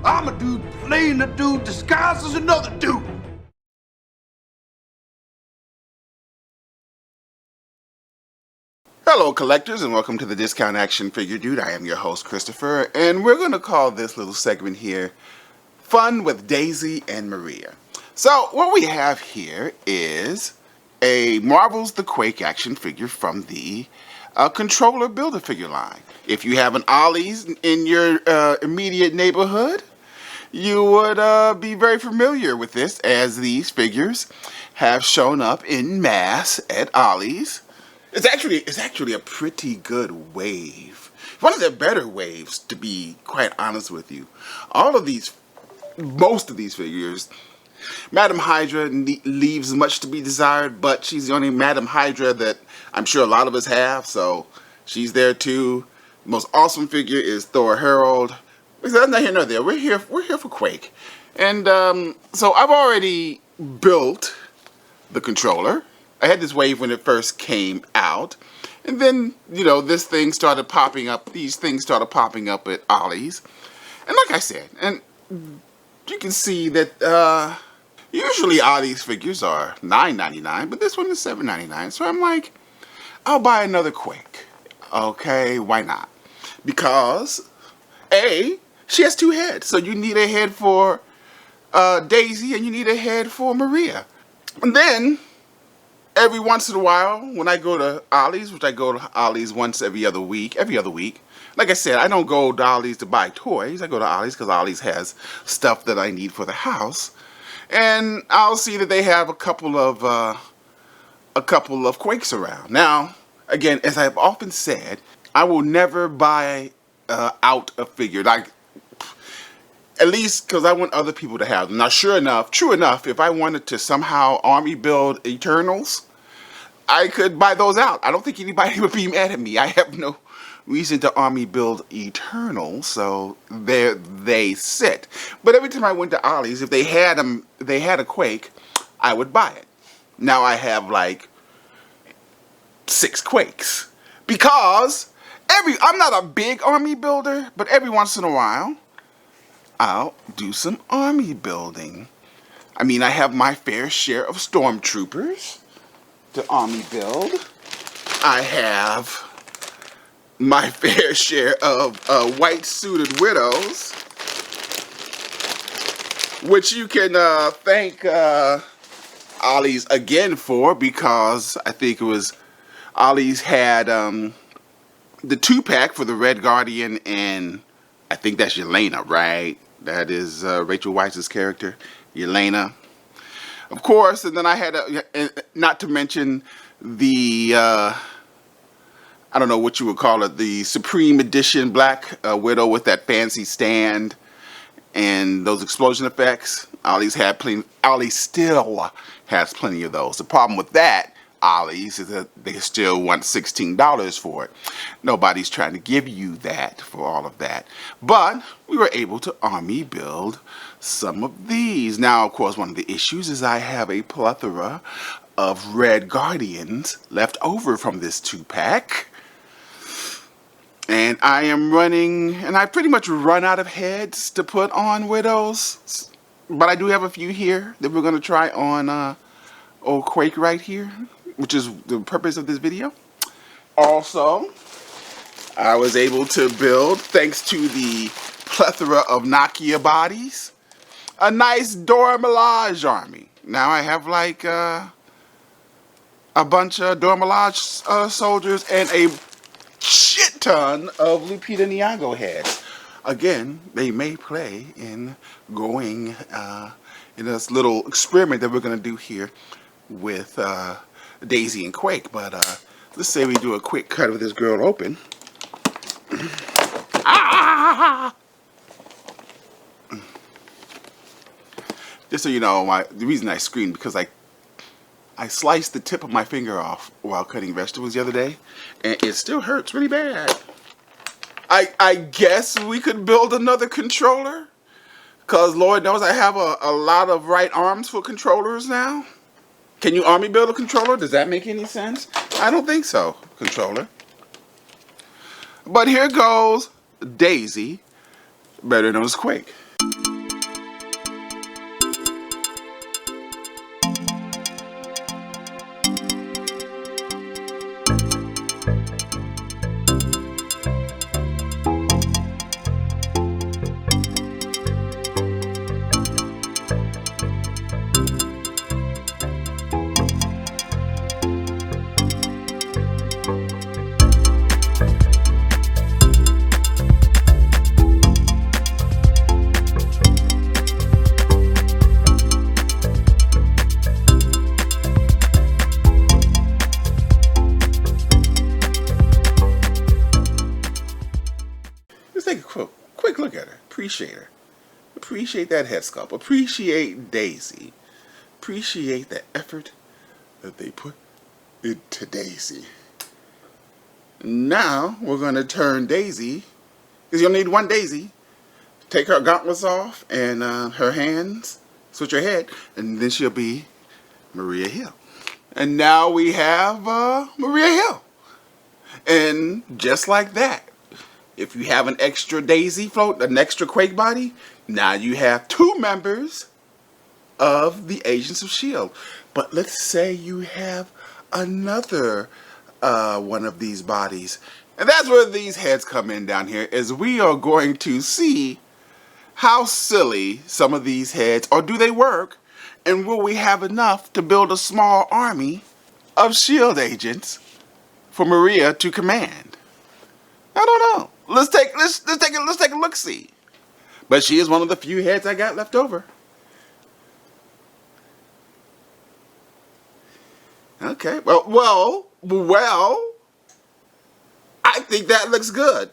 I'm a dude playing a dude disguised as another dude. Hello collectors and welcome to the Discount Action Figure Dude. I am your host Christopher and we're going to call this little segment here Fun with Daisy and Maria. So what we have here is a Marvel's The Quake action figure from the Controller Build-A-Figure line. If you have an Ollie's in your immediate neighborhood, you would be very familiar with this, as these figures have shown up in mass at Ollie's. It's actually a pretty good wave. One of the better waves, to be quite honest with you. Most of these figures, Madam Hydra leaves much to be desired, but she's the only Madam Hydra that I'm sure a lot of us have, so she's there too. The most awesome figure is Thor Herald. That's not here nor there. We're here for Quake. And so I've already built the controller. I had this wave when it first came out. And then, you know, these things started popping up at Ollie's. And like I said, and you can see that usually Ollie's figures are $9.99, but this one is $7.99. So I'm like, I'll buy another Quake. Okay, why not? Because, A, she has two heads. So you need a head for Daisy and you need a head for Maria. And then, every once in a while, when I go to Ollie's, which I go to Ollie's once every other week, like I said, I don't go to Ollie's to buy toys. I go to Ollie's because Ollie's has stuff that I need for the house. And I'll see that they have a couple of Quakes around. Now, again, as I've often said, I will never buy out a figure. Like, at least because I want other people to have them. Now, true enough, if I wanted to somehow army build Eternals, I could buy those out. I don't think anybody would be mad at me. I have no reason to army build Eternals, so there they sit. But every time I went to Ollie's, if they had a Quake, I would buy it. Now I have like 6 Quakes because I'm not a big army builder, but every once in a while I'll do some army building. I mean, I have my fair share of stormtroopers to army build. I have my fair share of white-suited widows, which you can thank Ollie's again for, because I think it was Ollie's had the 2-pack for the Red Guardian, and I think that's Yelena, right? That is Rachel Weisz's character, Yelena. Of course, and then I had, not to mention the, I don't know what you would call it, the Supreme Edition Black Widow with that fancy stand and those explosion effects. Ollie still has plenty of those. The problem with that, Ollie's, is that they still want $16 for it. Nobody's trying to give you that for all of that. But we were able to army build some of these. Now, of course, one of the issues is I have a plethora of Red Guardians left over from this 2-pack. And I pretty much run out of heads to put on Widows. But I do have a few here that we're going to try on old Quake right here, which is the purpose of this video. Also, I was able to build, thanks to the plethora of Nokia bodies, a nice Dora Milaje army. Now I have like a bunch of Dora Milaje soldiers and a shit ton of Lupita Nyong'o heads. Again, they may play in going in this little experiment that we're going to do here with Daisy and Quake. But let's say we do a quick cut of this girl open. Ah! Just so you know, the reason I screamed, because I sliced the tip of my finger off while cutting vegetables the other day, and it still hurts really bad. I guess we could build another controller, because Lord knows I have a lot of right arms for controllers now. Can you army build a controller? Does that make any sense? I don't think so, controller. But here goes Daisy better known as Quake. Just take a quick look at her. Appreciate her. Appreciate that head sculpt. Appreciate Daisy. Appreciate the effort that they put into Daisy. Now we're going to turn Daisy, because you'll need one Daisy. Take her gauntlets off and her hands, switch her head, and then she'll be Maria Hill. And now we have Maria Hill. And just like that, if you have an extra Daisy float, an extra Quake body, now you have 2 members of the Agents of S.H.I.E.L.D. But let's say you have another one of these bodies. And that's where these heads come in down here, is we are going to see how silly some of these heads, or do they work, and will we have enough to build a small army of S.H.I.E.L.D. agents for Maria to command? I don't know. Let's take a look see. But she is one of the few heads I got left over. Okay. Well. I think that looks good.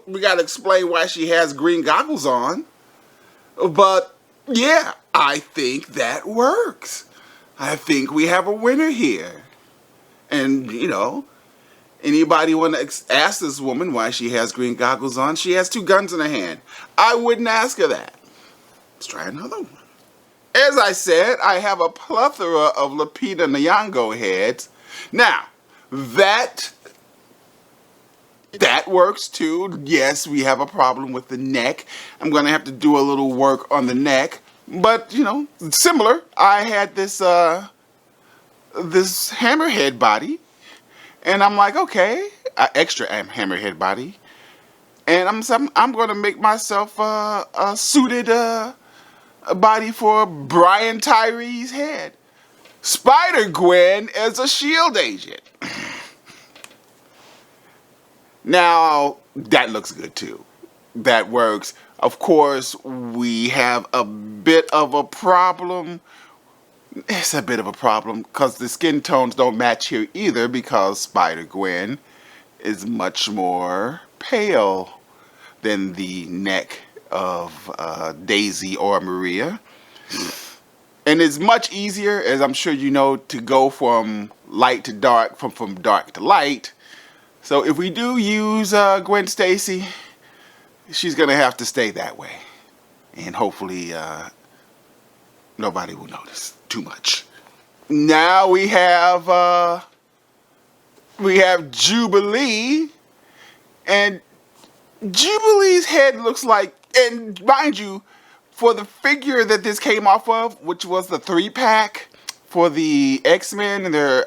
We got to explain why she has green goggles on. But yeah, I think that works. I think we have a winner here. And you know, anybody want to ask this woman why she has green goggles on? She has 2 guns in her hand. I wouldn't ask her that. Let's try another one. As I said, I have a plethora of Lupita Nyong'o heads. Now, that works too. Yes, we have a problem with the neck. I'm going to have to do a little work on the neck. But, you know, similar. I had this hammerhead body. And I'm like, okay, extra hammerhead body, and I'm going to make myself a suited body for Brian Tyree's head. Spider-Gwen as a S.H.I.E.L.D. agent. Now, that looks good too. That works. Of course, we have a bit of a problem. It's a bit of a problem because the skin tones don't match here either, because Spider-Gwen is much more pale than the neck of Daisy or Maria. And it's much easier, as I'm sure you know, to go from light to dark, from dark to light. So if we do use Gwen Stacy, she's going to have to stay that way. And hopefully nobody will notice too much. Now we have Jubilee, and Jubilee's head looks like, and mind you, for the figure that this came off of, which was the 3-pack for the X-Men and their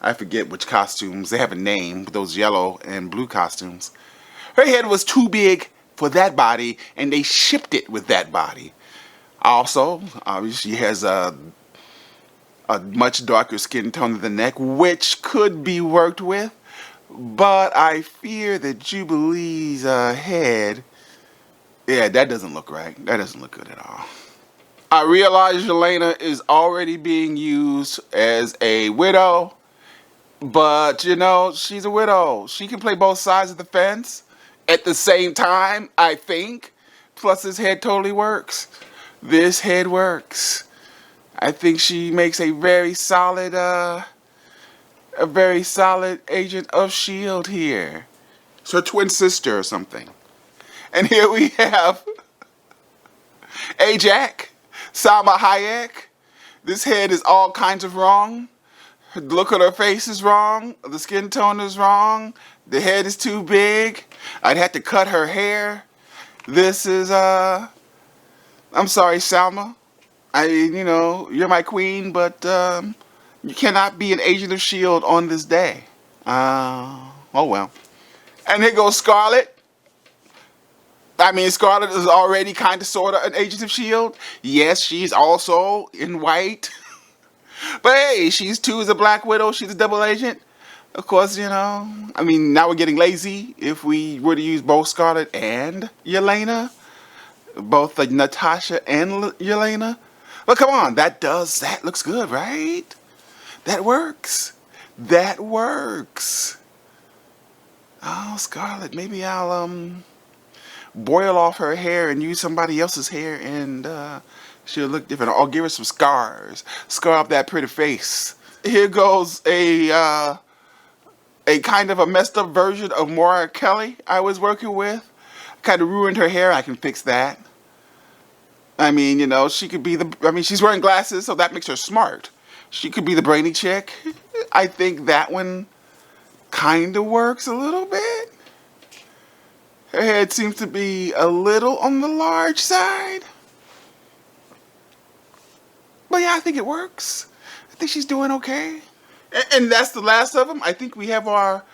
I forget which costumes, they have a name, those yellow and blue costumes. Her head was too big for that body, and they shipped it with that body. Also, she has a much darker skin tone than the neck, which could be worked with, but I fear that Jubilee's head, yeah, that doesn't look right. That doesn't look good at all. I realize Yelena is already being used as a widow, but you know, she's a widow. She can play both sides of the fence at the same time, I think. Plus, this head totally works. This head works. I think she makes a very solid agent of S.H.I.E.L.D. here. It's her twin sister or something. And here we have Ajak, Salma Hayek. This head is all kinds of wrong. The look on her face is wrong. The skin tone is wrong. The head is too big. I'd have to cut her hair. This is I'm sorry, Salma. You're my queen, but you cannot be an agent of Shield on this day. Oh well. And here goes Scarlet. I mean, Scarlet is already kind of sort of an agent of Shield. Yes, she's also in white. But hey, she's too as a Black Widow. She's a double agent. Of course, I mean, now we're getting lazy if we were to use both Scarlet and Yelena. Both Natasha and Yelena. But come on, that looks good, right? That works. That works. Oh, Scarlet, maybe I'll boil off her hair and use somebody else's hair and she'll look different. Or give her some scars. Scar up that pretty face. Here goes a kind of a messed up version of Maura Kelly I was working with. Kind of ruined her hair. I can fix that. I mean, she could be she's wearing glasses, so that makes her smart. She could be the brainy chick. I think that one kind of works a little bit. Her head seems to be a little on the large side. But yeah, I think it works. I think she's doing okay. And that's the last of them. I think we have our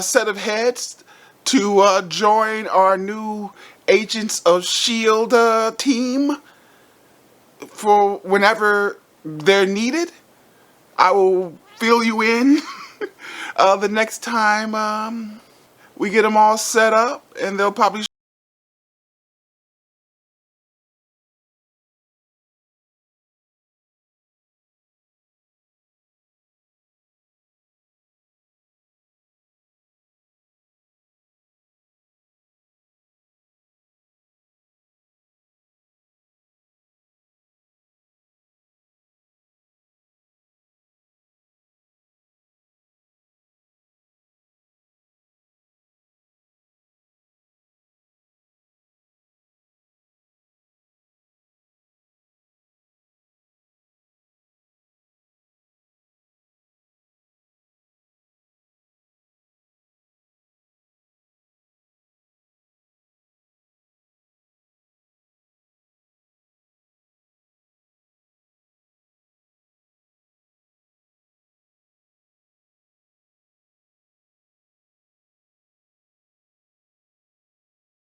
set of heads to join our new Agents of S.H.I.E.L.D. team for whenever they're needed. I will fill you in the next time we get them all set up, and they'll probably